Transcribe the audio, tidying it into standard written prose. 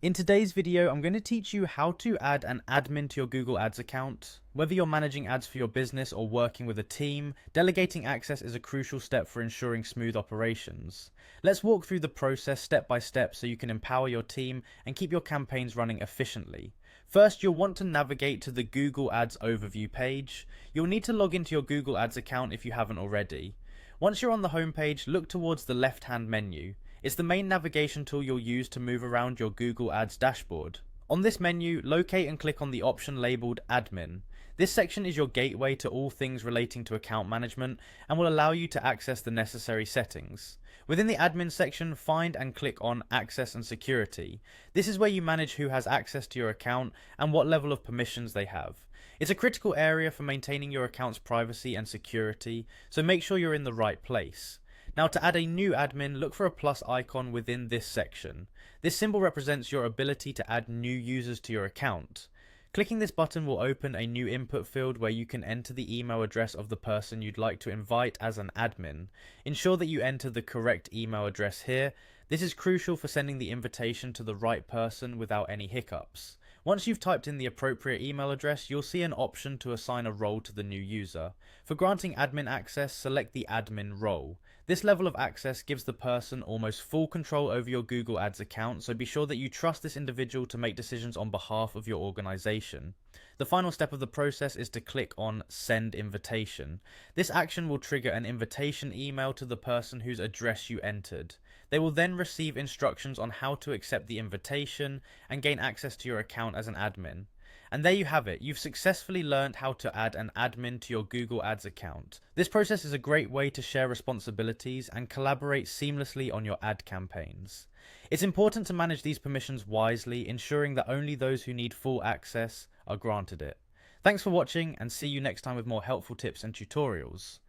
In today's video, I'm going to teach you how to add an admin to your Google Ads account. Whether you're managing ads for your business or working with a team, delegating access is a crucial step for ensuring smooth operations. Let's walk through the process step by step so you can empower your team and keep your campaigns running efficiently. First, you'll want to navigate to the Google Ads overview page. You'll need to log into your Google Ads account if you haven't already. Once you're on the home page, look towards the left-hand menu. It's the main navigation tool you'll use to move around your Google Ads dashboard. On this menu, locate and click on the option labeled Admin. This section is your gateway to all things relating to account management and will allow you to access the necessary settings. Within the admin section, find and click on Access and Security. This is where you manage who has access to your account and what level of permissions they have. It's a critical area for maintaining your account's privacy and security, so make sure you're in the right place. Now, to add a new admin, look for a plus icon within this section. This symbol represents your ability to add new users to your account. Clicking this button will open a new input field where you can enter the email address of the person you'd like to invite as an admin. Ensure that you enter the correct email address here. This is crucial for sending the invitation to the right person without any hiccups. Once you've typed in the appropriate email address, you'll see an option to assign a role to the new user. For granting admin access, select the admin role. This level of access gives the person almost full control over your Google Ads account, so be sure that you trust this individual to make decisions on behalf of your organization. The final step of the process is to click on Send Invitation. This action will trigger an invitation email to the person whose address you entered. They will then receive instructions on how to accept the invitation and gain access to your account as an admin. And there you have it, you've successfully learned how to add an admin to your Google Ads account. This process is a great way to share responsibilities and collaborate seamlessly on your ad campaigns. It's important to manage these permissions wisely, ensuring that only those who need full access are granted it. Thanks for watching, and see you next time with more helpful tips and tutorials.